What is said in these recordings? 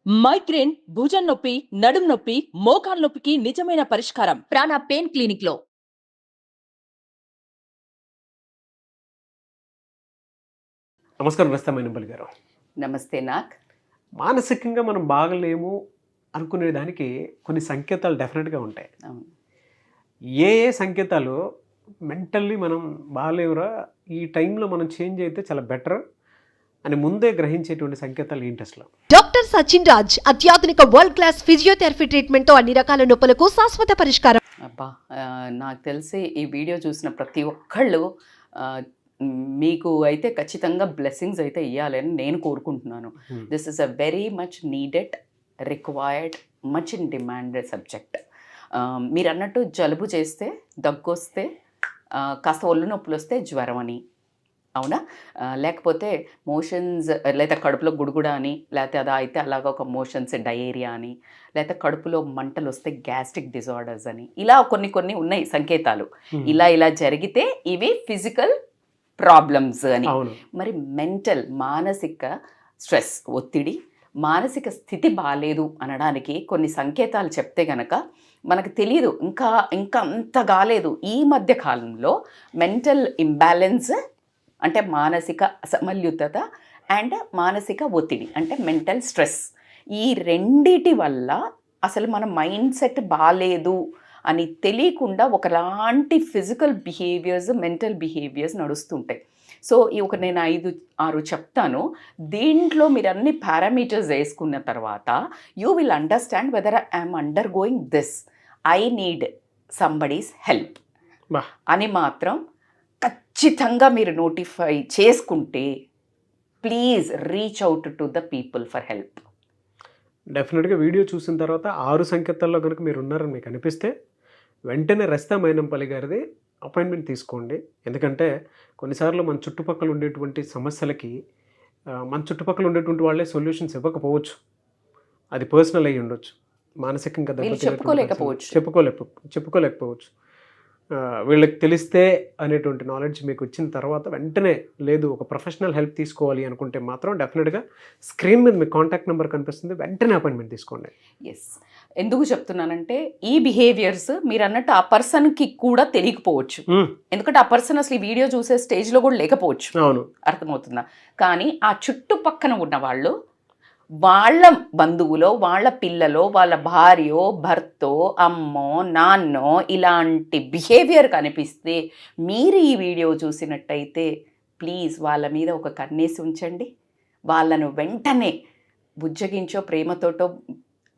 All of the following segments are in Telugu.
మైగ్రేన్, భుజం నొప్పి, నడుం నొప్పి, మోకాలు నొప్పికి నిజమైన పరిష్కారం ప్రాణ పెయిన్ క్లినిక్ లో. నమస్కారం రస్తమైనపల్లి గారు. నమస్తే నాక్. మానసికంగా మనం బాగలేము అనుకునే దానికి కొన్ని సంకేతాలు డెఫినెట్గా ఉంటాయి. అవును. ఏ ఏ సంకేతాలు మెంటల్లీ మనం బాగలేవురా, ఈ టైంలో మనం చేంజ్ అయితే చాలా బెటర్ అని ముందే గ్రహించేటువంటి సంకేతాలు ఏంటి అసలు? డాక్టర్ సచిన్ రాజ్ అత్యాధునిక వరల్డ్ క్లాస్ ఫిజియోథెరపీ ట్రీట్మెంట్ తో అన్ని రకాల నొప్పులకు శాశ్వత పరిష్కారం. అబ్బా, నాకు తెలిసి ఈ వీడియో చూసిన ప్రతి ఒక్కళ్ళు మీకు అయితే ఖచ్చితంగా బ్లెస్సింగ్స్ అయితే ఇవ్వాలని నేను కోరుకుంటున్నాను. This is a very much needed, required, much in demand subject. మీరు అన్నట్టు జలుబు చేస్తే, దగ్గు వస్తే, కాస్త ఒళ్ళు నొప్పులు వస్తే జ్వరం అని, అవునా? లేకపోతే మోషన్స్, లేదా కడుపులో గుడుగుడ అని, లేకపోతే అలా అయితే అలాగ ఒక మోషన్స్ డయేరియా అని, లేకపోతే కడుపులో మంటలు వస్తే గ్యాస్ట్రిక్ డిజార్డర్స్ అని, ఇలా కొన్ని ఉన్నాయి సంకేతాలు. ఇలా జరిగితే ఇవి ఫిజికల్ ప్రాబ్లమ్స్ అని. మరి మెంటల్, మానసిక స్ట్రెస్, ఒత్తిడి, మానసిక స్థితి బాగాలేదు అనడానికి కొన్ని సంకేతాలు చెప్తే గనక మనకు తెలియదు, ఇంకా అంత కాలేదు. ఈ మధ్య కాలంలో మెంటల్ ఇంబ్యాలెన్స్ అంటే మానసిక అసమల్యుతత అండ్ మానసిక ఒత్తిడి అంటే మెంటల్ స్ట్రెస్, ఈ రెండిటి వల్ల అసలు మన మైండ్ సెట్ బాగాలేదు అని తెలియకుండా ఒకలాంటి ఫిజికల్ బిహేవియర్స్, మెంటల్ బిహేవియర్స్ నడుస్తుంటాయి. సో నేను 5-6 చెప్తాను. దీంట్లో మీరు అన్ని పారామీటర్స్ వేసుకున్న తర్వాత you will understand whether I'm undergoing this, I need somebody's help అని మాత్రం ఖచ్చితంగా మీరు నోటిఫై చేసుకుంటే please reach out to the people for help. డెఫినెట్గా వీడియో చూసిన తర్వాత 6 సంకేతాల్లో కనుక మీరు ఉన్నారని మీకు అనిపిస్తే వెంటనే రస్తా మైనంపల్లి గారిది అపాయింట్మెంట్ తీసుకోండి. ఎందుకంటే కొన్నిసార్లు మన చుట్టుపక్కల ఉండేటువంటి సమస్యలకి మన చుట్టుపక్కల ఉండేటువంటి వాళ్ళే సొల్యూషన్స్ ఇవ్వకపోవచ్చు. అది పర్సనల్ అయ్యి ఉండొచ్చు, మానసికంగా చెప్పుకోలేకపోవచ్చు. వీళ్ళకి తెలిస్తే అనేటువంటి నాలెడ్జ్ మీకు వచ్చిన తర్వాత వెంటనే లేదు ఒక ప్రొఫెషనల్ హెల్ప్ తీసుకోవాలి అనుకుంటే మాత్రం డెఫినెట్గా స్క్రీన్ మీద మీకు కాంటాక్ట్ నెంబర్ కనిపిస్తుంది, వెంటనే అపాయింట్మెంట్ తీసుకోండి. ఎస్, ఎందుకు చెప్తున్నానంటే ఈ బిహేవియర్స్ మీరు అన్నట్టు ఆ పర్సన్కి కూడా తెలియకపోవచ్చు. ఎందుకంటే ఆ పర్సన్ అసలు ఈ వీడియో చూసే స్టేజ్లో కూడా లేకపోవచ్చు. అవును, అర్థమవుతుందా? కానీ ఆ చుట్టుపక్కన ఉన్న వాళ్ళు, వాళ్ళ బంధువులో, వాళ్ళ పిల్లలో, వాళ్ళ భార్యో, భర్తో, అమ్మో, నాన్నో ఇలాంటి బిహేవియర్ కనిపిస్తే మీరు ఈ వీడియో చూసినట్టయితే ప్లీజ్ వాళ్ళ మీద ఒక కన్నేసి ఉంచండి. వాళ్ళను వెంటనే బుజ్జగించో, ప్రేమతోటో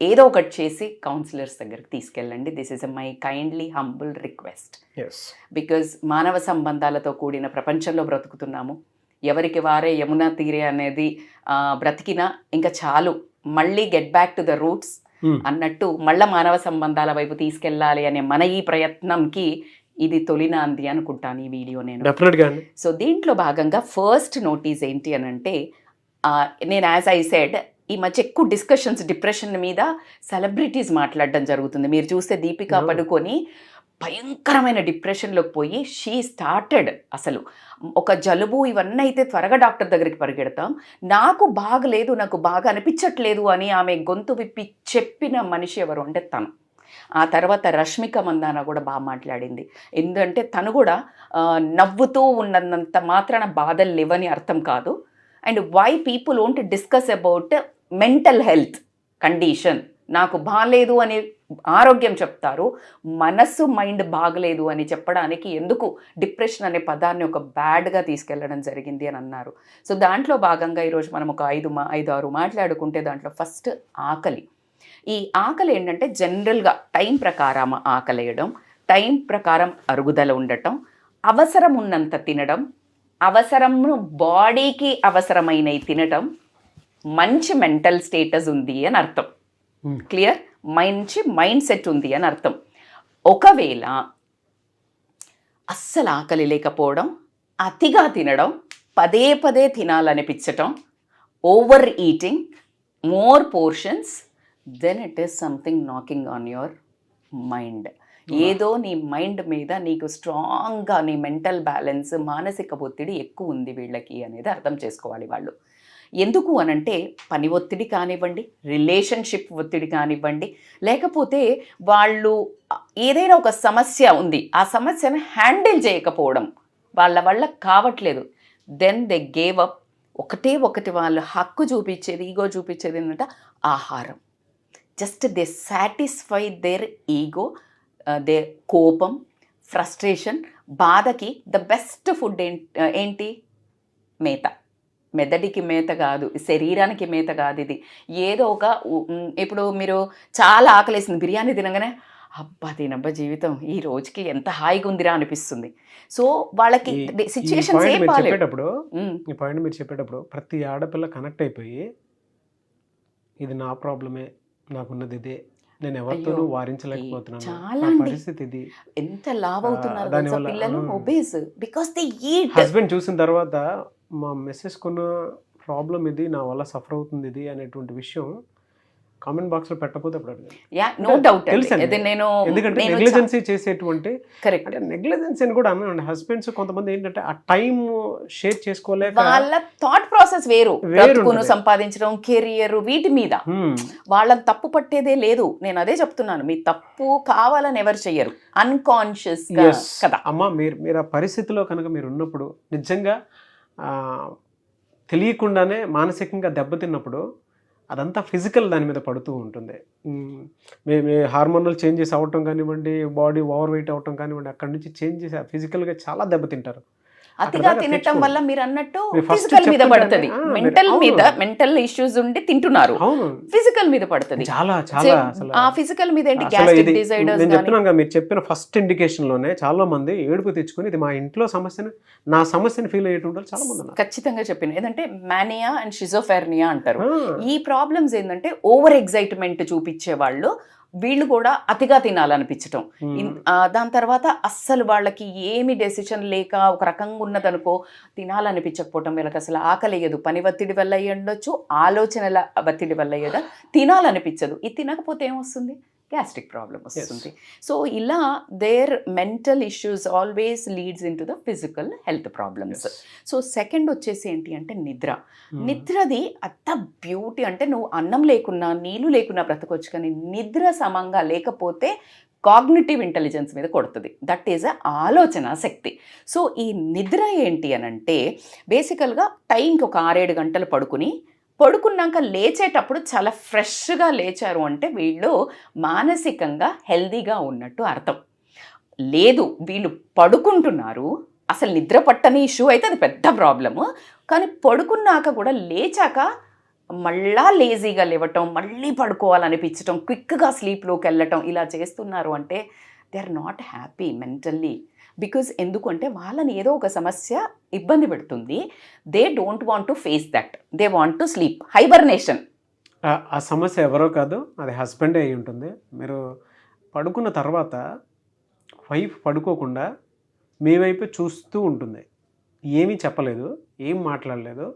ఏదో ఒకటి చేసి కౌన్సిలర్స్ దగ్గరికి తీసుకెళ్ళండి. This is my kindly humble request. Because మానవ సంబంధాలతో కూడిన ప్రపంచంలో బ్రతుకుతున్నాము. ఎవరికి వారే యమునా తీరే అనేది బ్రతికినా ఇంకా చాలు, మళ్ళీ get back to the roots అన్నట్టు మళ్ళీ మానవ సంబంధాల వైపు తీసుకెళ్ళాలి అనే మన ఈ ప్రయత్నంకి ఇది తొలినాంది అనుకుంటాను ఈ వీడియో నేను. సో దీంట్లో భాగంగా ఫస్ట్ నోటీస్ ఏంటి అని అంటే, నేను యాజ్ ఐ సెడ్ ఈ మధ్య ఎక్కువ డిస్కషన్స్ డిప్రెషన్ మీద సెలబ్రిటీస్ మాట్లాడడం జరుగుతుంది. మీరు చూస్తే దీపికా పడుకొని భయంకరమైన డిప్రెషన్లోకి పోయి షీ స్టార్టెడ్, అసలు ఒక జలుబు ఇవన్నీ అయితే త్వరగా డాక్టర్ దగ్గరికి పరిగెడతాం, నాకు బాగలేదు, నాకు బాగా అనిపించట్లేదు అని ఆమె గొంతు విప్పి చెప్పిన మనిషి ఎవరు అంటే తను. ఆ తర్వాత రష్మిక మందాన కూడా బాగా మాట్లాడింది. ఎందుకంటే తను కూడా నవ్వుతూ ఉన్నంత మాత్రాన బాధలు లేవని అర్థం కాదు. And why people won't discuss about mental health condition. నాకు బాగలేదు అని ఆరోగ్యం చెప్తారు, మనస్సు మైండ్ బాగలేదు అని చెప్పడానికి ఎందుకు డిప్రెషన్ అనే పదాన్ని ఒక బ్యాడ్గా తీసుకెళ్ళడం జరిగింది అని అన్నారు. సో దాంట్లో భాగంగా ఈరోజు మనం ఒక 5-6 మాట్లాడుకుంటే దాంట్లో ఫస్ట్ ఆకలి. ఈ ఆకలి ఏంటంటే జనరల్గా టైం ప్రకారం ఆకలేయడం, టైం ప్రకారం అరుగుదల ఉండటం, అవసరం ఉన్నంత తినడం, అవసరము బాడీకి అవసరమైనవి తినటం, మంచి మెంటల్ స్టేటస్ ఉంది అని అర్థం. క్లియర్? మంచి మైండ్ సెట్ ఉంది అని అర్థం. ఒకవేళ అస్సలు ఆకలి లేకపోవడం, అతిగా తినడం, పదే తినాలనిపించటం, over eating, more portions, then it is something knocking on your mind. ఏదో నీ మైండ్ మీద నీకు స్ట్రాంగ్గా నీ మెంటల్ బ్యాలెన్స్, మానసిక ఒత్తిడి ఎక్కువ ఉంది వీళ్ళకి అనేది అర్థం చేసుకోవాలి వాళ్ళు. ఎందుకు అనంటే పని ఒత్తిడి కానివ్వండి, రిలేషన్షిప్ ఒత్తిడి కానివ్వండి, లేకపోతే వాళ్ళు ఏదైనా ఒక సమస్య ఉంది, ఆ సమస్యను హ్యాండిల్ చేయకపోవడం వాళ్ళ వల్ల కావట్లేదు, దెన్ దే గేవ్ అప్. ఒకటి వాళ్ళు హక్కు చూపించేది, ఈగో చూపించేది ఏంటంటే ఆహారం. Just they satisfy their ego, their కోపం, ఫ్రస్ట్రేషన్, బాధకి ద బెస్ట్ ఫుడ్ ఏంటి? మేత. మెదడికి మేత కాదు, శరీరానికి మేత కాదు ఇది. ఏదో ఒక ఇప్పుడు మీరు చాలా ఆకలేసింది, బిర్యానీ తినగానే అబ్బా దీనబ్బా జీవితం ఈ రోజుకి ఎంత హాయిగా ఉందిరా అనిపిస్తుంది. సో వాళ్ళకి సిచ్యువేషన్స్ ఏం చెప్పేటప్పుడు ఈ పాయింట్ మీరు చెప్పేటప్పుడు ప్రతి ఆడపిల్ల కనెక్ట్ అయిపోయి ఇది నా ప్రాబ్లమే, నాకున్నది ఇదే, నేను ఎవరితోనూ వారించలేకపోతున్నాను, చాలా పరిస్థితి ఇది. ఎంత లావ్ అవుతున్నారు పిల్లలు, obese, because they eat. Husband చూసిన తర్వాత మా మిస్సెస్ కొన్న ప్రాబ్లం ఇది, నా వల్ల సఫర్ అవుతుంది ఇది అనేటువంటి విషయం కామెంట్ బాక్స్ లో పెట్టకపోతే అప్పుడు నో డౌట్. ఎందుకంటే నెగ్లిజెన్సీ చేసేటువంటి కరెక్ట్ నెగ్లిజెన్సీ అని కూడా అన్నాను. హస్బెండ్స్ కొంతమంది ఏంటంటే ఆ టైం షేర్ చేసుకోలేక వాళ్ళ థాట్ ప్రాసెస్ వేరు, బ్రతుకును సంపాదించడం, కెరియర్, వీటి మీద వాళ్ళని తప్పు పట్టేదే లేదు. నేను అదే చెప్తున్నాను, మీ తప్పు కావాలని ఎవరు చెయ్యరు, అన్కాన్షియస్ కదా. అమ్మ మీరు ఆ పరిస్థితిలో కనుక మీరు ఉన్నప్పుడు నిజంగా తెలియకుండానే మానసికంగా దెబ్బతిన్నప్పుడు అదంతా ఫిజికల్ దాని మీద పడుతూ ఉంటుంది. మీ హార్మోనల్ చేంజెస్ అవ్వటం కానివ్వండి, బాడీ ఓవర్ వెయిట్ అవ్వటం కానివ్వండి, అక్కడి నుంచి చేంజెస్ ఫిజికల్గా చాలా దెబ్బతింటారు. అతిగా తినటం వల్ల మీరు అన్నట్టు ఫిజికల్ మీద పడుతుంది, మెంటల్ ఇష్యూస్ ఉండి తింటున్నారు, ఫిజికల్ మీద పడుతుంది. ఆ ఫిజికల్ మీద ఏంటి, గ్యాస్ట్రిక్ డిజార్డర్స్. నేను చెప్తున్నాను, మీరు చెప్పిన ఫస్ట్ ఇండికేషన్ లోనే చాలా మంది ఏడుపు తెచ్చుకొని ఇది మా ఇంట్లో సమస్యని, నా సమస్యని ఫీల్ అయ్యేటువంటి చాలా మంది ఖచ్చితంగా చెప్పింది. ఏంటంటే మానియా అండ్ షిజోఫెర్నియా అంటారు. ఈ ప్రాబ్లమ్స్ ఏంటంటే ఓవర్ ఎగ్జైట్మెంట్ చూపించే వాళ్ళు, వీళ్ళు కూడా అతిగా తినాలనిపించటం, దాని తర్వాత అస్సలు వాళ్ళకి ఏమి డెసిషన్ లేక ఒక రకంగా ఉన్నదనుకో తినాలనిపించకపోవటం, వీళ్ళకి అసలు ఆకలియదు, పని ఒత్తిడి వల్ల అయ్యి ఉండొచ్చు, ఆలోచనల ఒత్తిడి వల్ల అయ్యేదా తినాలనిపించదు. ఇది తినకపోతే ఏమొస్తుంది, గ్యాస్ట్రిక్ ప్రాబ్లం వస్తుంది. సో ఇలా their mental issues always leads into the physical health problems. So second వచ్చేసి ఏంటి అంటే నిద్రది అంత బ్యూటీ. అంటే నువ్వు అన్నం లేకున్నా నీళ్ళు లేకున్నా బ్రతకొచ్చు, కానీ నిద్ర సమంగా లేకపోతే కాగ్నిటివ్ ఇంటెలిజెన్స్ మీద కొడుతుంది. దట్ ఈజ్ ఆలోచన శక్తి. సో ఈ నిద్ర ఏంటి అనంటే బేసికల్గా టైంకి ఒక 6-7 గంటలు పడుకున్నాక లేచేటప్పుడు చాలా ఫ్రెష్గా లేచారు అంటే వీళ్ళు మానసికంగా హెల్దీగా ఉన్నట్టు అర్థం. లేదు వీళ్ళు పడుకుంటున్నారు, అసలు నిద్ర పట్టని ఇష్యూ అయితే అది పెద్ద ప్రాబ్లము, కానీ పడుకున్నాక కూడా లేచాక మళ్ళా లేజీగా లేవటం, మళ్ళీ పడుకోవాలనిపించటం, క్విక్గా స్లీప్లోకి వెళ్ళటం, ఇలా చేస్తున్నారు అంటే they are not happy mentally. Because ఎందుకంటే వాళ్ళని ఏదో ఒక సమస్య ఇబ్బంది పెడుతుంది. They don't want to face that, they want to sleep, hibernation. ఆ సమస్య ఎవరో కాదు, అది హస్బెండే అయి ఉంటుంది. మీరు పడుకున్న తర్వాత వైఫ్ పడుకోకుండా మీ వైపు చూస్తూ ఉంటుంది, ఏమీ చెప్పలేదు, ఏం మాట్లాడలేదు,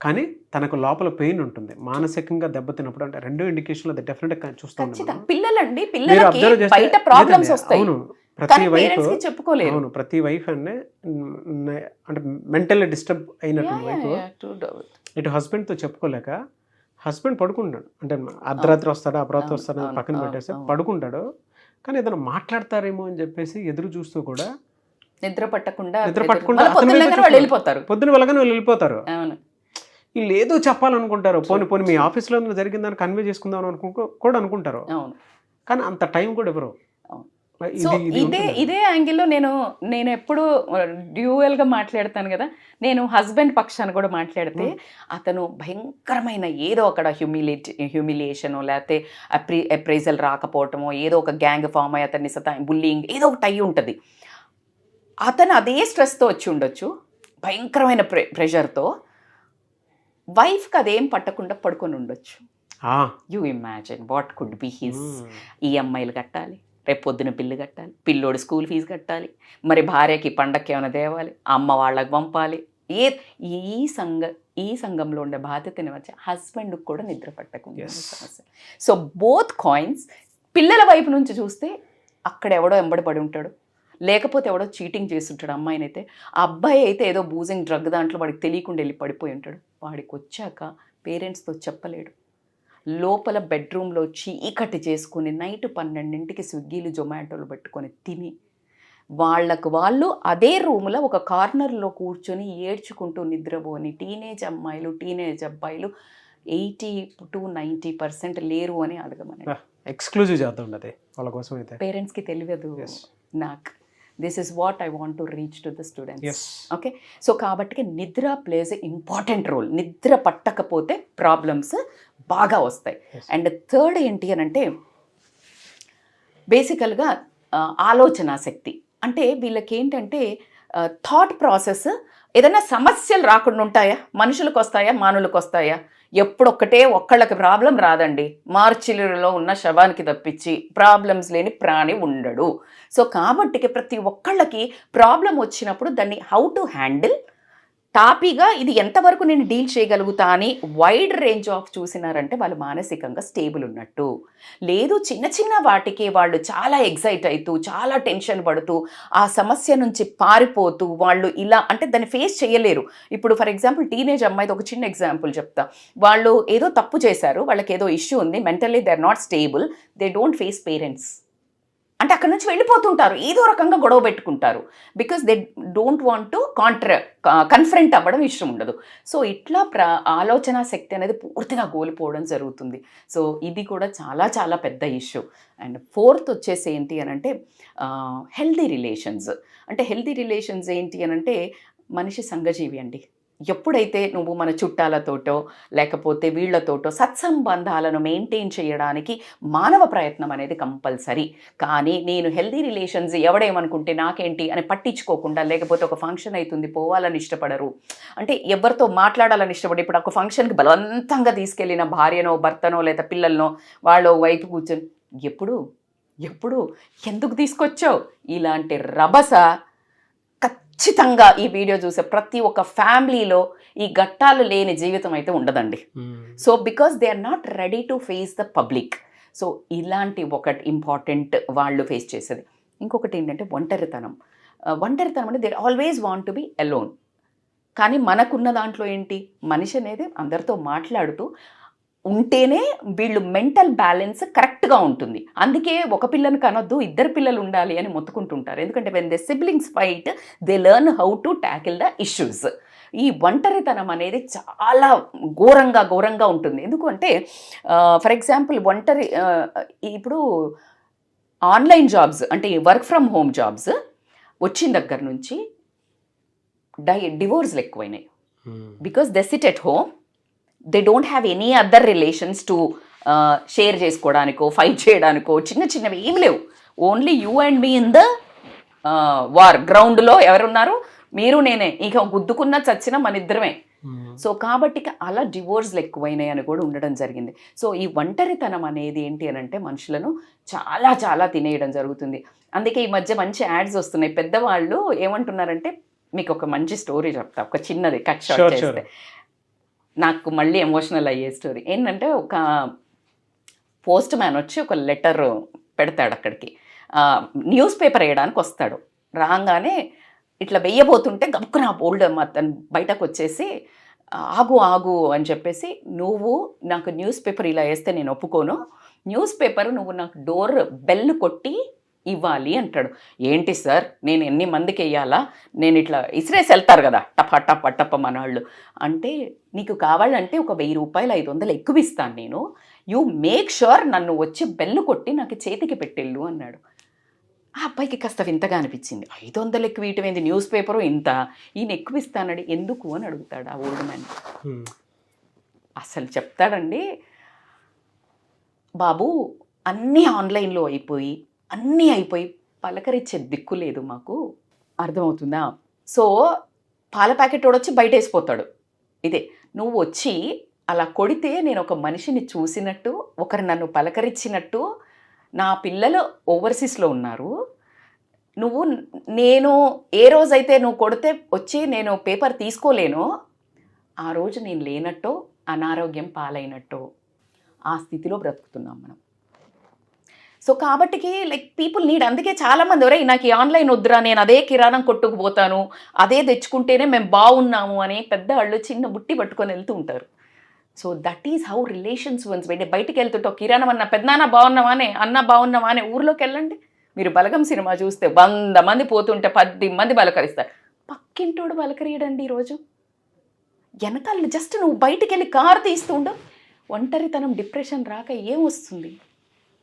కానీ తనకు లోపల పెయిన్ ఉంటుంది, మానసికంగా దెబ్బతిన్నప్పుడు. అంటే రెండో ఇండికేషన్లో అది డెఫినెట్గా చూస్తూ ఉంటాం. పిల్లలండి, పిల్లలకి బయట ప్రాబ్లమ్స్ వస్తాయి, చెప్పుకోలేరు. ప్రతి వైఫ్ అంటే మెంటల్లీ డిస్టర్బ్ అయినటువంటి వైఫ్ ఇటు హస్బెండ్తో చెప్పుకోలేక హస్బెండ్ పడుకుంటాడు. అంటే అర్ధరాత్రి వస్తాడు, అపరాత్రి వస్తాడు పక్కన పెట్టేసి పడుకుంటాడు, కానీ ఏదైనా మాట్లాడతారేమో అని చెప్పేసి ఎదురు చూస్తూ కూడా నిద్ర పట్టకుండా వెళ్ళిపోతారు. పొద్దున వెళ్ళగానే వాళ్ళు వెళ్ళిపోతారు. వీళ్ళు ఏదో చెప్పాలనుకుంటారు, పోనీ మీ ఆఫీస్లో జరిగిందని కన్వే చేసుకుందాం కూడా అనుకుంటారు, కానీ అంత టైం కూడా ఎవరు. సో ఇదే యాంగిల్లో నేను ఎప్పుడు డ్యూయల్గా మాట్లాడతాను కదా. నేను హస్బెండ్ పక్షాన్ని కూడా మాట్లాడితే అతను భయంకరమైన ఏదో అక్కడ హ్యూమిలియేషనో లేకపోతే అప్రైజల్ రాకపోవటమో, ఏదో ఒక గ్యాంగ్ ఫామ్ అయ్యి అతన్ని బుల్లింగ్ ఏదో ఒకటి అయ్యి ఉంటుంది. అతను అదే స్ట్రెస్తో వచ్చి ఉండొచ్చు, భయంకరమైన ప్రెషర్తో. వైఫ్కి అదేం పట్టకుండా పడుకొని ఉండొచ్చు. You imagine what could be his. ఈఎంఐలు కట్టాలి, రేపు పొద్దున బిల్లు కట్టాలి, పిల్లోడు స్కూల్ ఫీజు కట్టాలి, మరి భార్యకి పండక్కి ఏమైనా తేవాలి, అమ్మ వాళ్ళకి పంపాలి. ఈ సంఘంలో ఉండే బాధ్యతని వచ్చి హస్బెండ్కి కూడా నిద్ర పట్టకుండా సమస్య. So both coins. పిల్లల వైపు నుంచి చూస్తే అక్కడ ఎవడో ఎంబడి పడి ఉంటాడు, లేకపోతే ఎవడో చీటింగ్ చేస్తుంటాడు అమ్మాయినైతే. ఆ అబ్బాయి అయితే ఏదో బూజింగ్ డ్రగ్ దాంట్లో వాడికి తెలియకుండా వెళ్ళి పడిపోయి ఉంటాడు. వాడికి వచ్చాక పేరెంట్స్తో చెప్పలేడు. లోపల బెడ్రూమ్లో చీకటి చేసుకుని నైట్ 12ంటికి స్విగ్గీలు జొమాటోలు పెట్టుకొని తిని వాళ్ళకు వాళ్ళు అదే రూమ్లో ఒక కార్నర్లో కూర్చొని ఏడ్చుకుంటూ నిద్రపోని టీనేజ్ అమ్మాయిలు టీనేజ్ అబ్బాయిలు 80 to 90% లేరు అని అడగమని. ఎక్స్క్లూజివ్ చేద్దాం అది వాళ్ళ కోసం అయితే. పేరెంట్స్కి తెలియదు. నాకు this is what I want to reach to the students. Okay, so కాబట్టి నిద్ర ప్లేస్ ఎ ఇంపార్టెంట్ రోల్. నిద్ర పట్టకపోతే ప్రాబ్లమ్స్ బాగా వస్తాయి. అండ్ థర్డ్ ఏంటి అని అంటే బేసికల్గా ఆలోచన శక్తి. అంటే వీళ్ళకి ఏంటంటే థాట్ ప్రాసెస్, ఏదైనా సమస్యలు రాకుండా ఉంటాయా? మనుషులకు వస్తాయా, మానవులకు వస్తాయా? ఎప్పుడొక్కటే ఒక్కళ్ళకి ప్రాబ్లం రాదండి. మార్చిలో ఉన్న శవానికి తప్పించి ప్రాబ్లమ్స్ లేని ప్రాణి ఉండడు. సో కాబట్టి ప్రతి ఒక్కళ్ళకి ప్రాబ్లం వచ్చినప్పుడు దాన్ని హౌ టు హ్యాండిల్, టాపీగా ఇది ఎంతవరకు నేను డీల్ చేయగలుగుతా అని వైడ్ రేంజ్ ఆఫ్ చూసినారంటే వాళ్ళు మానసికంగా స్టేబుల్ ఉన్నట్టు. లేదు చిన్న చిన్న వాటికి వాళ్ళు చాలా ఎగ్జైట్ అవుతూ చాలా టెన్షన్ పడుతూ ఆ సమస్య నుంచి పారిపోతూ వాళ్ళు ఇలా అంటే దాన్ని ఫేస్ చేయలేరు. ఇప్పుడు ఫర్ ఎగ్జాంపుల్ టీనేజ్ అమ్మాయిది ఒక చిన్న ఎగ్జాంపుల్ చెప్తా. వాళ్ళు ఏదో తప్పు చేశారు, వాళ్ళకి ఏదో ఇష్యూ ఉంది, mentally they are not stable, they don't face parents. అంటే అక్కడ నుంచి వెళ్ళిపోతుంటారు, ఏదో రకంగా గొడవ పెట్టుకుంటారు. Because they don't want to confront అవ్వడం ఇష్టం ఉండదు. సో ఇట్లా ఆలోచన శక్తి అనేది పూర్తిగా కోల్పోవడం జరుగుతుంది. సో ఇది కూడా చాలా చాలా పెద్ద ఇష్యూ. అండ్ ఫోర్త్ వచ్చేసి ఏంటి అని అంటే హెల్దీ రిలేషన్స్. అంటే హెల్దీ రిలేషన్స్ ఏంటి అని అంటే మనిషి సంఘజీవి అండి. ఎప్పుడైతే నువ్వు మన చుట్టాలతోటో లేకపోతే వీళ్లతోటో సత్సంబంధాలను మెయింటైన్ చేయడానికి మానవ ప్రయత్నం అనేది కంపల్సరీ. కానీ నేను హెల్దీ రిలేషన్స్ ఎవడేమనుకుంటే నాకేంటి అని పట్టించుకోకుండా, లేకపోతే ఒక ఫంక్షన్ అవుతుంది పోవాలని ఇష్టపడరు, అంటే ఎవరితో మాట్లాడాలని ఇష్టపడి ఇప్పుడు ఒక ఫంక్షన్కి బలవంతంగా తీసుకెళ్ళిన భార్యనో భర్తనో లేదా పిల్లలనో వాళ్ళు వైపు కూర్చొని ఎప్పుడు ఎందుకు తీసుకొచ్చావు ఇలాంటి రభస ఖచ్చితంగా ఈ వీడియో చూసే ప్రతి ఒక్క ఫ్యామిలీలో ఈ ఘట్టాలు లేని జీవితం అయితే ఉండదండి. So because they are not ready to face the public. So ఇలాంటి ఒకటి ఇంపార్టెంట్ వాళ్ళు ఫేస్ చేసేది. ఇంకొకటి ఏంటంటే ఒంటరితనం. ఒంటరితనం అంటే they always want to be alone. కానీ మనకున్న దాంట్లో ఏంటి, మనిషి అనేది అందరితో మాట్లాడుతూ ఉంటేనే వీళ్ళు మెంటల్ బ్యాలెన్స్ కరెక్ట్గా ఉంటుంది. అందుకే ఒక పిల్లని కనొద్దు, ఇద్దరు పిల్లలు ఉండాలి అని మొత్తుకుంటుంటారు. ఎందుకంటే when the siblings fight they learn how to tackle the issues. ఈ ఒంటరితనం అనేది చాలా ఘోరంగా ఉంటుంది. ఎందుకంటే ఫర్ ఎగ్జాంపుల్ ఇప్పుడు ఆన్లైన్ జాబ్స్ అంటే వర్క్ ఫ్రమ్ హోమ్ జాబ్స్ వచ్చిన దగ్గర నుంచి డివోర్స్లు ఎక్కువైనాయి. Because they sit at home, they don't have any other relations to share చేసుకోవడానికో ఫైట్ చేయడానికో చిన్నవి ఏమి లేవు. Only you and me in the war గ్రౌండ్లో ఎవరున్నారు, మీరు నేనే, ఇక గుద్దుకున్న చచ్చిన మన ఇద్దరమే. సో కాబట్టి అలా డివోర్స్లు ఎక్కువైనాయి అని కూడా ఉండడం జరిగింది. సో ఈ ఒంటరితనం అనేది ఏంటి అని అంటే మనుషులను చాలా చాలా తినేయడం జరుగుతుంది. అందుకే ఈ మధ్య మంచి యాడ్స్ వస్తున్నాయి. పెద్దవాళ్ళు ఏమంటున్నారంటే, మీకు ఒక మంచి స్టోరీ చెప్తా, ఒక చిన్నది కట్ షాట్ చేస్తే నాకు మళ్ళీ ఎమోషనల్ అయ్యే స్టోరీ ఏంటంటే, ఒక పోస్ట్ మ్యాన్ వచ్చి ఒక లెటర్ పెడతాడు అక్కడికి, న్యూస్ పేపర్ వేయడానికి వస్తాడు. రాగానే ఇట్లా వెయ్యబోతుంటే గబుక్కున బోల్డ్ అతను బయటకు వచ్చేసి ఆగు అని చెప్పేసి, నువ్వు నాకు న్యూస్ పేపర్ ఇలా వేస్తే నేను ఒప్పుకోను, న్యూస్ పేపర్ నువ్వు నాకు డోర్ బెల్ కొట్టి ఇవ్వాలి అంటాడు. ఏంటి సార్, నేను ఎన్ని మందికి వెయ్యాలా, నేను ఇట్లా ఇసిరేసి వెళ్తారు కదా టప్ప మనవాళ్ళు అంటే, నీకు కావాలంటే ఒక 1000 రూపాయలు 500 ఎక్కువ ఇస్తాను నేను, యూ మేక్ ష్యూర్ నన్ను వచ్చి బెల్లు కొట్టి నాకు చేతికి పెట్టెళ్ళు అన్నాడు. ఆ అబ్బాయికి కాస్త వింతగా అనిపించింది. 500 ఎక్కువ ఇవ్వటం ఏంది, న్యూస్ పేపరు ఇంత, ఈయన ఎక్కువ ఇస్తానడి ఎందుకు అని అడుగుతాడు ఆ ఓల్డ్ మ్యాన్. అసలు చెప్తాడండి, బాబు అన్నీ ఆన్లైన్లో అయిపోయి పలకరించే దిక్కు లేదు మాకు, అర్థమవుతుందా? సో పాల ప్యాకెట్ వచ్చి బయట వేసిపోతాడు. ఇదే నువ్వు వచ్చి అలా కొడితే నేను ఒక మనిషిని చూసినట్టు, ఒకరు నన్ను పలకరించినట్టు, నా పిల్లలు ఓవర్సీస్లో ఉన్నారు, నేను ఏ రోజైతే నువ్వు కొడితే వచ్చి నేను పేపర్ తీసుకోలేనో ఆ రోజు నేను లేనట్టో, అనారోగ్యం పాలైనట్టో, ఆ స్థితిలో బ్రతుకుతున్నాం మనం. సో కాబట్టికి లైక్ పీపుల్ నీడ్, అందుకే చాలా మంది ఒరే నాకు ఈ ఆన్లైన్ వద్దురా, నేను అదే కిరాణం కొట్టుకుపోతాను, అదే తెచ్చుకుంటేనే మేము బాగున్నాము అని పెద్దవాళ్ళు చిన్న బుట్టి పట్టుకొని వెళ్తూ ఉంటారు. So that is how relations once బయటికి వెళ్తుంటే కిరాణం అన్న పెద్దనాన్న బాగున్నావానే, అన్న బాగున్నావానే, ఊర్లోకి వెళ్ళండి మీరు బలగం సినిమా చూస్తే 100 మంది పోతుంటే 10 మంది బలకరిస్తారు. పక్కింటోడు బలకరియడండి ఈరోజు. వెనకాల జస్ట్ నువ్వు బయటికి వెళ్ళి కారు తీస్తుండు, ఒంటరితనం డిప్రెషన్ రాక ఏమొస్తుంది?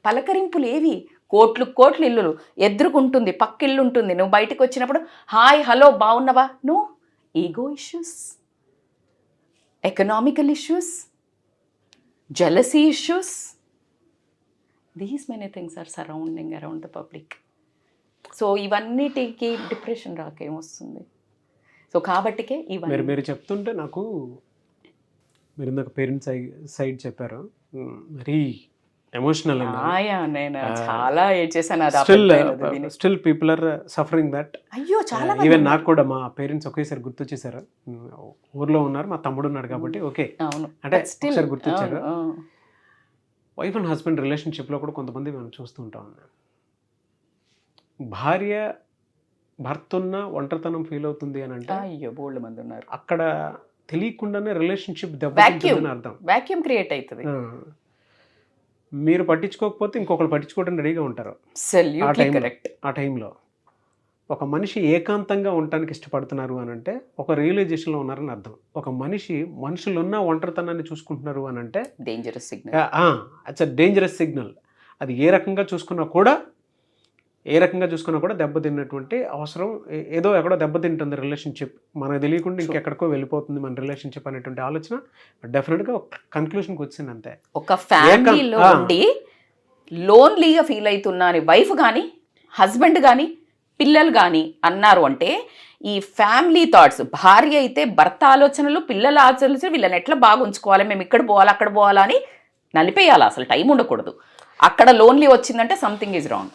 పలకరింపులు ఏవి? కోట్లు కోట్లు ఇల్లులు ఎదురుకుంటుంది, పక్కిల్లు ఉంటుంది, నువ్వు బయటకు వచ్చినప్పుడు హాయ్ హలో బాగున్నావా? No, ego issues, economical issues, jealousy issues, these many things are surrounding around the public. So ఇవన్నిటికి డిప్రెషన్ రాకేమొస్తుంది? సో కాబట్టికే ఇవన్నీ మీరు చెప్తుంటే నాకు, మీరు ఇందాక పేరెంట్స్ సైడ్ చెప్పారు, వెరీ ఎమోషనల్. నేను చాలా చేశాను. Still people are suffering that. అయ్యో చాలా ఈవెన్ నాకు కూడా మా పేరెంట్స్ ఒకేసారి గుర్తొచ్చేసారు. ఊర్లో ఉన్నారు, మా తమ్ముడు ఉన్నాడు కాబట్టి ఓకే, అవును అంటే ఒకసారి గుర్తొచ్చారు. వైఫ్ అండ్ హస్బెండ్ రిలేషన్షిప్లో కూడా కొంతమంది మనం చూస్తూ ఉంటాం. భార్య భర్త ఉన్న ఒంటరితనం ఫీల్ అవుతుంది అని అంటే అయ్యో బోల్డ్ మంది ఉన్నారు. అక్కడ తెలియకుండానే రిలేషన్షిప్ దెబ్బతింటుందని అర్థం. వాక్యూమ్ క్రియేట్ అవుతుంది. మీరు పట్టించుకోకపోతే ఇంకొకరు పట్టించుకోవడం రెడీగా ఉంటారు. ఆ టైంలో ఒక మనిషి ఏకాంతంగా ఉండటానికి ఇష్టపడుతున్నారు అని అంటే ఒక రియలైజేషన్లో ఉన్నారని అర్థం. ఒక మనుషులున్న ఒంటరితనాన్ని చూసుకుంటున్నారు అని అంటే dangerous signal. It's a dangerous signal. అది ఏ రకంగా చూసుకున్నా కూడా దెబ్బతిన్నటువంటి అవసరం, ఏదో ఎక్కడో దెబ్బతింటుంది రిలేషన్షిప్, మనకు తెలియకుండా ఇంకెక్కడికో వెళ్ళిపోతుంది మన రిలేషన్షిప్ అనేటువంటి ఆలోచన డెఫినెట్గా ఒక కన్క్లూషన్కి వచ్చింది. అంతే. ఒక ఫ్యామిలీలో ఉండి లోన్లీగా ఫీల్ అవుతున్నా అని వైఫ్ కానీ హస్బెండ్ కానీ పిల్లలు కానీ అన్నారు అంటే ఈ ఫ్యామిలీ థాట్స్, భార్య అయితే భర్త ఆలోచనలు, పిల్లల ఆలోచనలు, వీళ్ళని ఎట్లా బాగా ఉంచుకోవాలి, మేము ఇక్కడ పోవాలి అక్కడ పోవాలా అని నలిపేయాలి. అసలు టైం ఉండకూడదు. అక్కడ లోన్లీ వచ్చిందంటే సంథింగ్ ఈజ్ రాంగ్.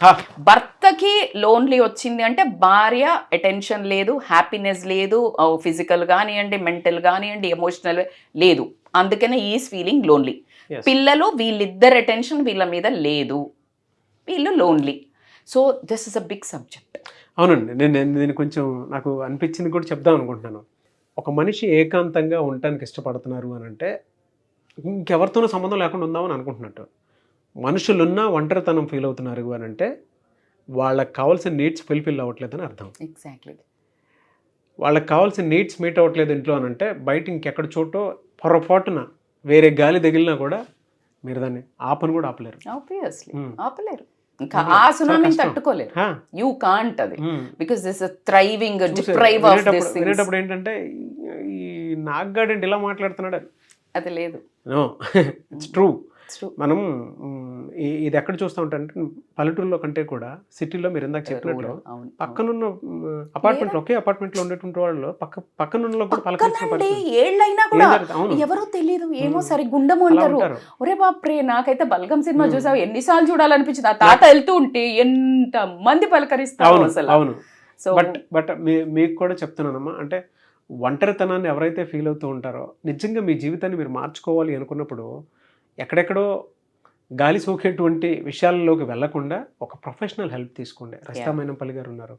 భర్తకి లోన్లీ వచ్చింది అంటే భార్య అటెన్షన్ లేదు, హ్యాపీనెస్ లేదు, ఫిజికల్ కానివ్వండి, మెంటల్ కానివ్వండి, ఎమోషనల్ లేదు, అందుకనే ఈజ్ ఫీలింగ్ లోన్లీ. పిల్లలు వీళ్ళిద్దరు అటెన్షన్ వీళ్ళ మీద లేదు, వీళ్ళు lonely. So this is a big subject. అవునండి, నేను కొంచెం నాకు అనిపించింది కూడా చెప్దాం అనుకుంటున్నాను. ఒక మనిషి ఏకాంతంగా ఉండటానికి ఇష్టపడుతున్నారు అని అంటే ఇంకెవరితోనూ సంబంధం లేకుండా ఉందామని అనుకుంటున్నట్టు. మనుషులున్నా ఒంటరితనం ఫీల్ అవుతున్నారు అని అంటే వాళ్ళకి కావాల్సిన నీడ్స్ ఫుల్ఫిల్ అవ్వట్లేదని అర్థం. ఎగ్జాక్ట్లీ. వాళ్ళకి కావాల్సిన నీడ్స్ మీట్ అవ్వట్లేదు ఇంట్లో అని అంటే బయట ఇంకెక్కడ చోటో పొరపాటున వేరే గాలి తగిలినా కూడా మీరు దాన్ని ఆపని కూడా ఆపలేరు. ఆబ్వియస్లీ ఆపలేరు. ఇంకా ఆ సునామీని తట్టుకోలేరు. యూ కాంట్ అది, because this thriving deprive of this. వినేటప్పుడు ఏంటంటే ఈ నాగ్గాడంటే ఇలా మాట్లాడుతున్నాడు, అది లేదు. No, it's true. మనం ఇది ఎక్కడ చూస్తూ ఉంటాం అంటే పల్లెటూరులో కంటే కూడా సిటీలో మీరు ఇందాక చెప్పినట్లు పక్కనున్న అపార్ట్మెంట్, ఒకే అపార్ట్మెంట్ లో ఉండేటువంటి వాళ్ళు పక్కనున్న కూడా పలకరించిన ఏళ్ళైనా కూడా ఎవరో తెలియదు, ఏమో సరి గుండము అంటారు. ఒరే బాప్రే, నాకైతే బలగం సినిమా చూసావు, ఎన్నిసార్లు చూడాలనిపించింది. ఆ తాత వెళ్తూ ఉంటే ఎంత మంది పలకరిస్తారు అసలు. అవును. బట్ మీకు కూడా చెప్తున్నానమ్మా, అంటే ఒంటరితనాన్ని ఎవరైతే ఫీల్ అవుతూ ఉంటారో నిజంగా మీ జీవితాన్ని మీరు మార్చుకోవాలి అనుకున్నప్పుడు ఎక్కడెక్కడో గాలి సోకేటువంటి విషయాల్లోకి వెళ్లకుండా ఒక ప్రొఫెషనల్ హెల్ప్ తీసుకోండి. రస్తా మైనంపల్లి గారు ఉన్నారు,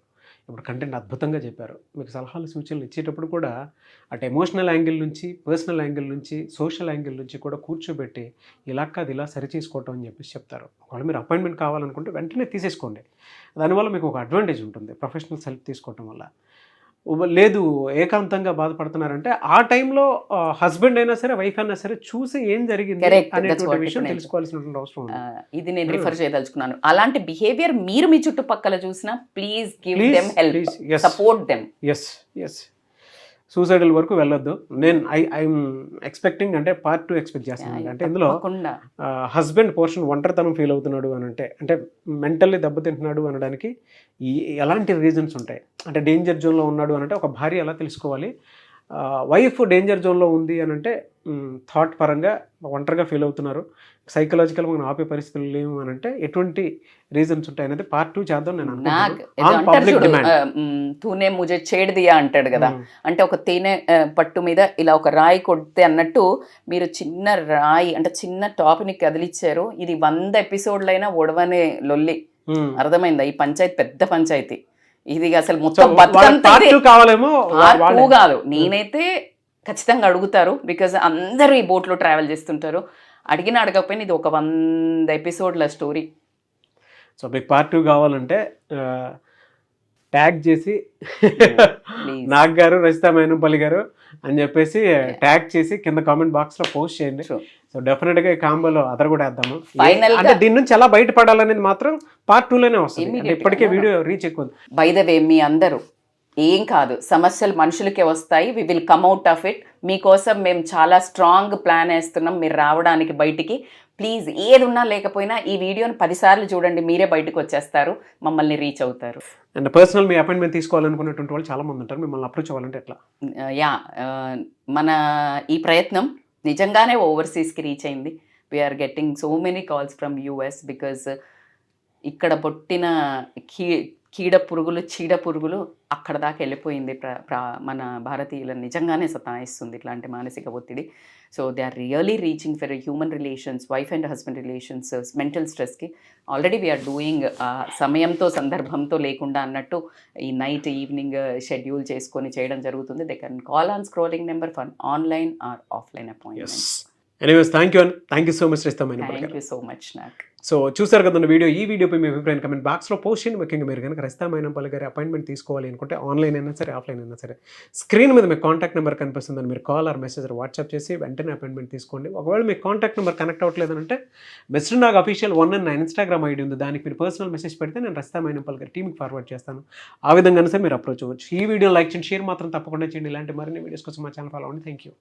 ఇప్పుడు కంటెంట్ అద్భుతంగా చెప్పారు. మీకు సలహాలు సూచనలు ఇచ్చేటప్పుడు కూడా అటు ఎమోషనల్ యాంగిల్ నుంచి, పర్సనల్ యాంగిల్ నుంచి, సోషల్ యాంగిల్ నుంచి కూడా కూర్చోబెట్టి ఇలా కాదు ఇలా సరి చేసుకోవటం అని చెప్పేసి చెప్తారు. ఒకవేళ మీరు అపాయింట్మెంట్ కావాలనుకుంటే వెంటనే తీసేసుకోండి. దానివల్ల మీకు ఒక అడ్వాంటేజ్ ఉంటుంది ప్రొఫెషనల్ హెల్ప్ తీసుకోవటం వల్ల. లేదు ఏకాంతంగా బాధపడుతున్నారంటే ఆ టైంలో హస్బెండ్ అయినా సరే వైఫ్ అయినా సరే చూసి ఏం జరిగింది అనేటువంటి విషయం తెలుసుకోవాల్సినటువంటి అవసరం ఉంది. ఇది నేను రిఫర్ చేయదలుచుకున్నాను. అలాంటి బిహేవియర్ మీరు మీ చుట్టుపక్కల చూసినా please give them help, support them. Yes suicidal వరకు వెళ్ళొద్దు. నేను ఐఎమ్ ఎక్స్పెక్టింగ్, అంటే పార్ట్ 2 ఎక్స్పెక్ట్ చేస్తున్నాను. అంటే ఇందులో హస్బెండ్ పోర్షన్ ఒంటరితనం ఫీల్ అవుతున్నాడు అని అంటే మెంటల్లీ దెబ్బతింటున్నాడు అనడానికి ఎలాంటి రీజన్స్ ఉంటాయి, అంటే డేంజర్ జోన్లో ఉన్నాడు అని అంటే ఒక భార్య ఎలా తెలుసుకోవాలి, వైఫ్ డేంజర్ జోన్లో ఉంది అని అంటే థాట్ పరంగా ఒంటరిగా ఫీల్ అవుతున్నారు, సైకలాజికల్ మనం ఆపే పరిస్థితులు లేవు అని అంటే ఎటువంటి రీజన్స్ ఉంటాయి అనేది పార్ట్ 2 చేద్దాం నేను నాగ్ అనుకుంటున్నాను. Public demand. తూనే ముజే చేడ్ దియా అంటాడు కదా, అంటే ఒక తేనె పట్టు మీద ఇలా ఒక రాయి కొడితే అన్నట్టు మీరు చిన్న రాయి అంటే చిన్న టాపిక్ కదిలిచ్చారు. ఇది 100 ఎపిసోడ్లైనా ఒడవనే లొల్లి. అర్థమైందా? ఈ పంచాయతీ పెద్ద పంచాయతీ, ఇది అసలు మొత్తం Part 2 కావాలేమో పార్ట్ 2 కాదు. నేనైతే ఖచ్చితంగా అడుగుతారు, బికాజ్ అందరూ ఈ బోట్లో ట్రావెల్ చేస్తుంటారు. అడిగిన అడగకపోయినా ఇది ఒక 100 ఎపిసోడ్ల స్టోరీ. సో మీకు పార్ట్ 2 కావాలంటే ట్యాగ్ చేసి నాగ్ గారు, రజితా మైనంపల్లి గారు అని చెప్పేసి ట్యాగ్ చేసి కింద కామెంట్ బాక్స్ లో పోస్ట్ చేయండి. సో డెఫినెట్ గా ఈ కాంబోలో అదర్ కూడా వేద్దాము. అంటే దీని నుంచి ఎలా బయటపడాలనేది మాత్రం పార్ట్ 2 లోనే వస్తుంది. అంటే ఇప్పటికే వీడియో రీచ్ ఎక్కువ. బై ద వే, మీ అందరూ ఏం కాదు, సమస్యలు మనుషులకే వస్తాయి. We will come out of it. మీకోసం మేము చాలా స్ట్రాంగ్ ప్లాన్ వేస్తున్నాం మీరు రావడానికి బయటికి. ప్లీజ్ ఏది ఉన్నా లేకపోయినా ఈ వీడియోని 10 సార్లు చూడండి, మీరే బయటకు వచ్చేస్తారు, మమ్మల్ని రీచ్ అవుతారు. అండ్ పర్సనల్ మీ అపాయింట్మెంట్ తీసుకోవాలనుకున్నటువంటి వాళ్ళు చాలా మంది ఉంటారు. మిమ్మల్ని అప్రోచ్ అవ్వాలంటే ఎట్లా? మన ఈ ప్రయత్నం నిజంగానే ఓవర్సీస్కి రీచ్ అయింది. We are getting so many calls from US, because ఇక్కడ పుట్టిన చీడ పురుగులు అక్కడ దాకా వెళ్ళిపోయింది. మన భారతీయులను నిజంగానే సతాయిస్తుంది ఇట్లాంటి మానసిక ఒత్తిడి. So they are really reaching for human relations, wife and husband relations, mental స్ట్రెస్కి. ఆల్రెడీ వీఆర్ డూయింగ్ సమయంతో సందర్భంతో లేకుండా అన్నట్టు ఈ నైట్ ఈవినింగ్ షెడ్యూల్ చేసుకొని చేయడం జరుగుతుంది. They can call on scrolling number for online or offline appointments. Anyways thank you so much Rajitha Mainampalli garu. Thank you so much Nag. So చూసారు కదా వీడియో. ఈ వీడియోపై మీ అభిప్రాయం కమెంట్ బాక్స్లో పోస్ట్ చేయండి. ముఖ్యంగా మీరు కనుక రజితా మైనంపల్లి గారి అపాయింట్మెంట్ తీసుకోవాలి అనుకుంటే ఆన్లైన్ అయినా సరే ఆఫ్లైన్ అయినా సరే స్క్రీన్ మీద మీకు కాంటాక్ట్ నెంబర్ కనిపిస్తుందని మీరు కాల్ ఆర్ మెసేజ్ వాట్సాప్ చేసి వెంటనే అపాయింట్మెంట్ తీసుకోండి. ఒకవేళ మీకు కాంటాక్ట్ నెంబర్ కనెక్ట్ అవ్వట్లేదంటే మిస్టర్ నాగ్ అఫీషియల్ 1 నా ఇన్స్టాగ్రామ్ ఐడి ఉంది, దానికి మీరు పర్సనల్ మెసేజ్ పెడితే నేను రజితా మైనంపల్లి గారి టీమ్కి ఫార్వర్డ్ చేస్తాను. ఆ విధంగా సరే మీరు అప్రోచ్ అవ్వచ్చు. ఈ వీడియో లైక్ చేయండి, షేర్ మాత్రం తప్పకుండా చేయండి. ఇలాంటి మరిన్ని వీడియోస్ కోసం మా ఛానల్ ఫాలో అవ్వండి. Thank you.